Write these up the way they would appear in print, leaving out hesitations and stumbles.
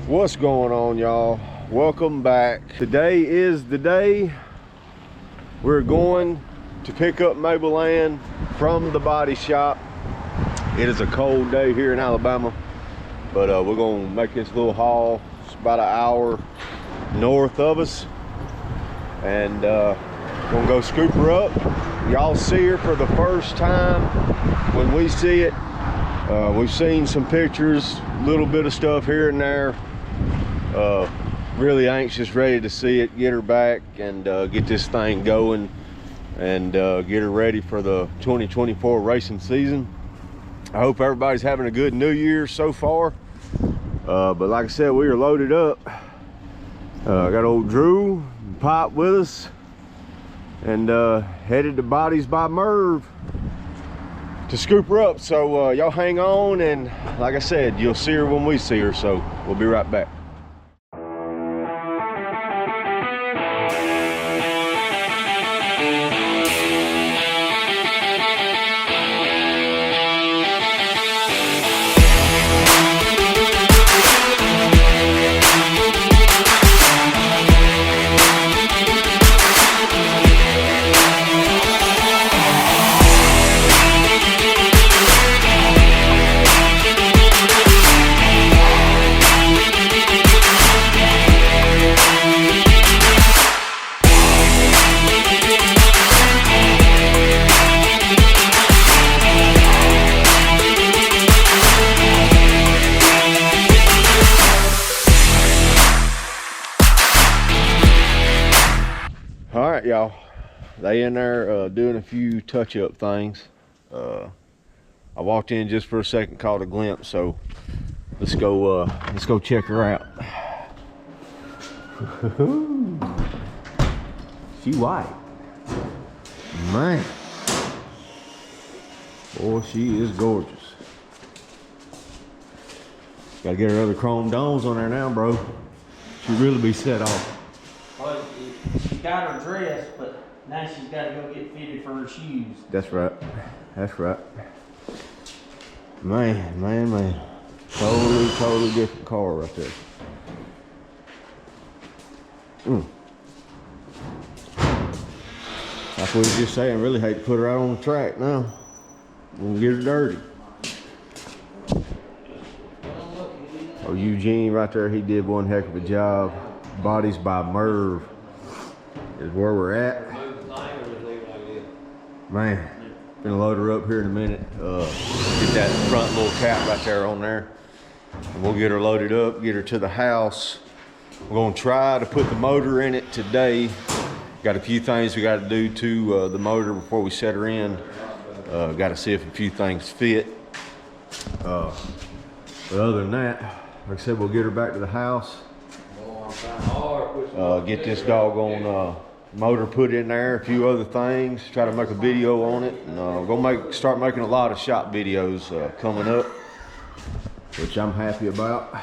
What's going on, y'all? Welcome back. Today is the day we're going to pick up MableAnn from the body shop. It is a cold day here in Alabama, but we're gonna make this little haul. It's about an hour north of us, and gonna go scoop her up. Y'all see her for the first time when we see it. We've seen some pictures, a little bit of stuff here and there. Really anxious, ready to see it, get her back, and get this thing going, and get her ready for the 2024 racing season. I hope everybody's having a good New Year so far. But like I said, we are loaded up. Got old Drew and Pop with us, and headed to Bodies by Merv to scoop her up. So y'all hang on, and like I said, you'll see her when we see her. So we'll be right back. All right, y'all, they in there doing a few touch-up things. I walked in just for a second, caught a glimpse, so let's go check her out. She white, man. Boy, she is gorgeous. Gotta get her other chrome domes on there now, bro. She really be set off. Well, she got her dress, but now she's got to go get fitted for her shoes. That's right. That's right. Man. Totally different car right there. Like we was just saying, really hate to put her out on the track now. We'll get her dirty. Oh, Eugene right there, he did one heck of a job. Bodies by Merv is where we're at. Man, gonna load her up here in a minute. Get that front little cap right there on there, and we'll get her loaded up, get her to the house. We're gonna try to put the motor in it today. Got a few things we got to do to the motor before we set her in. Got to see if a few things fit. But other than that, like I said, we'll get her back to the house. Get this doggone motor put in there, a few other things, try to make a video on it, and we're gonna start making a lot of shop videos coming up, which I'm happy about.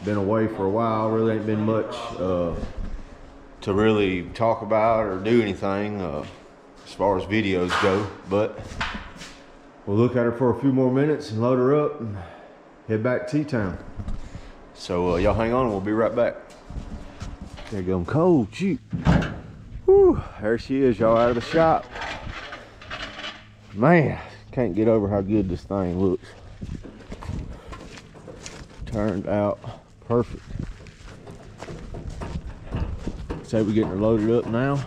Been away for a while, really ain't been much to really talk about or do anything as far as videos go, but we'll look at her for a few more minutes and load her up and head back to T-Town. So y'all hang on and we'll be right back. There you go, I'm cold, shoot. Whew, there she is, y'all, out of the shop. Man, can't get over how good this thing looks. Turned out perfect. Say we're getting her loaded up now.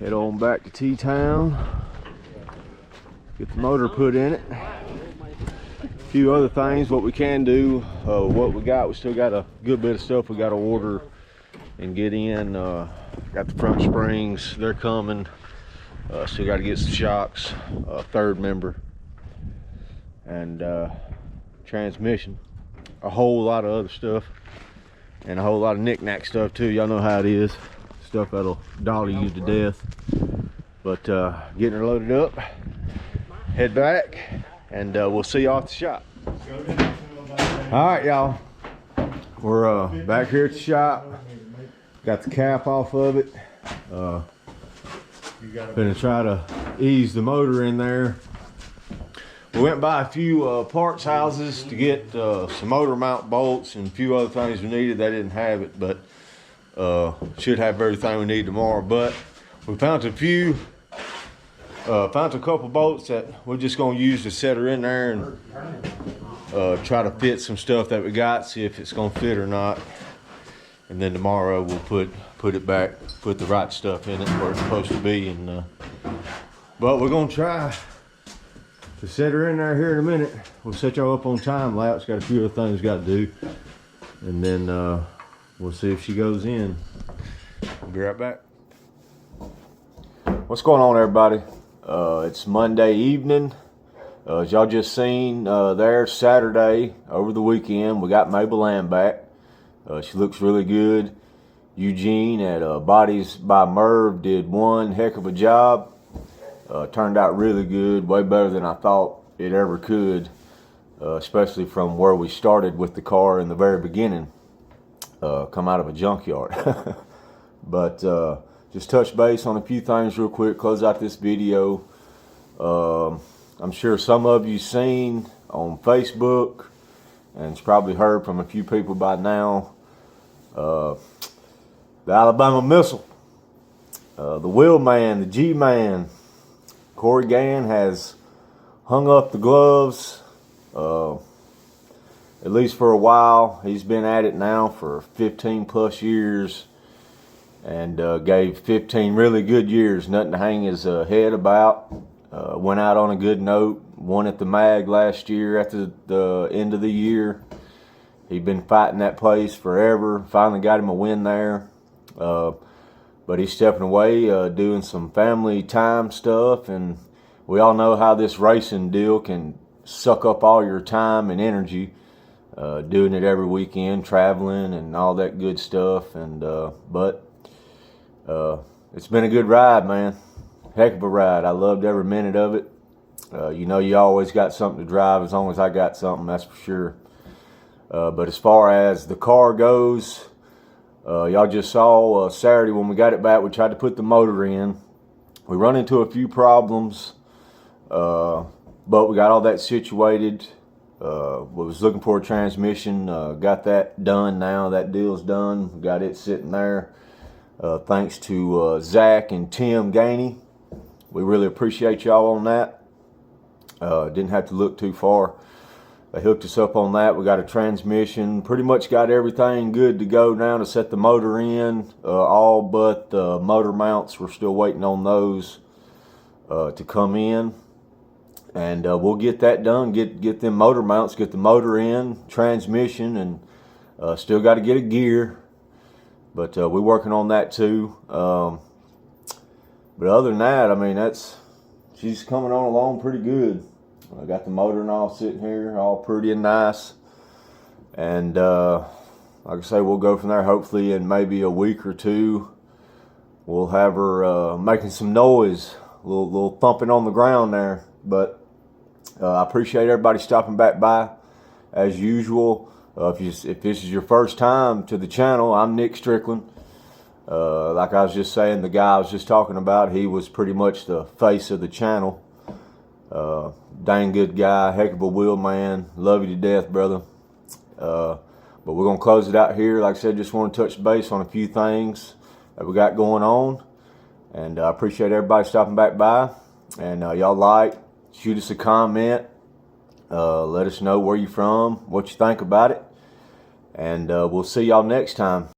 Head on back to T-Town. Get the motor put in it. A few other things, what we can do, what we still got a good bit of stuff we got to order and get in. Got the front springs, they're coming. Still got to get some shocks, third member, and transmission. A whole lot of other stuff, and a whole lot of knick-knack stuff too. Y'all know how it is, stuff that'll dolly you to death. But getting her loaded up, head back, and we'll see y'all at the shop. All right, y'all, we're back here at the shop. Got the cap off of it. Gonna try to ease the motor in there. We went by a few parts houses to get some motor mount bolts and a few other things we needed. They didn't have it, but should have everything we need tomorrow. But we found a couple bolts that we're just gonna use to set her in there and try to fit some stuff that we got, see if it's gonna fit or not. And then tomorrow we'll put it back, put the right stuff in it where it's supposed to be. And but we're gonna try to set her in there here in a minute. We'll set y'all up on time lapse. Got a few other things got to do, and then we'll see if she goes in. We'll be right back. What's going on, everybody? It's Monday evening. As y'all just seen there, Saturday over the weekend, we got MableAnn back. She looks really good. Eugene at Bodies by Merv did one heck of a job. Turned out really good, way better than I thought it ever could, especially from where we started with the car in the very beginning, come out of a junkyard. But just touch base on a few things real quick, close out this video. I'm sure some of you seen on Facebook, and it's probably heard from a few people by now, the Alabama missile, the Wheel Man, the G-Man, Corey Gann has hung up the gloves, at least for a while. He's been at it now for 15 plus years, and gave 15 really good years, nothing to hang his head about. Went out on a good note, won at the MAG last year at the end of the year. He'd been fighting that place forever, finally got him a win there. But he's stepping away, doing some family time stuff, and we all know how this racing deal can suck up all your time and energy, doing it every weekend, traveling and all that good stuff. And but it's been a good ride, man. Heck of a ride. I loved every minute of it. You know, you always got something to drive as long as I got something, that's for sure. But as far as the car goes, y'all just saw Saturday when we got it back, we tried to put the motor in. We run into a few problems, but we got all that situated. We was looking for a transmission, got that done now. That deal's done. We got it sitting there. Thanks to Zach and Tim Gainey. We really appreciate y'all on that. Didn't have to look too far. They hooked us up on that. We got a transmission. Pretty much got everything good to go now to set the motor in. All but the motor mounts. We're still waiting on those to come in. And we'll get that done. Get them motor mounts. Get the motor in, transmission, and still got to get a gear. But we're working on that too. But other than that, I mean, she's coming on along pretty good. I got the motor and all sitting here, all pretty and nice. And like I say, we'll go from there. Hopefully in maybe a week or two, we'll have her making some noise, a little thumping on the ground there. But I appreciate everybody stopping back by as usual. If this is your first time to the channel, I'm Nick Strickland. Like I was just saying, the guy I was just talking about, he was pretty much the face of the channel. Dang good guy, heck of a wheel man. Love you to death, brother. But we're going to close it out here. Like I said, just want to touch base on a few things that we got going on. And I appreciate everybody stopping back by. And y'all shoot us a comment. Let us know where you're from, what you think about it. And we'll see y'all next time.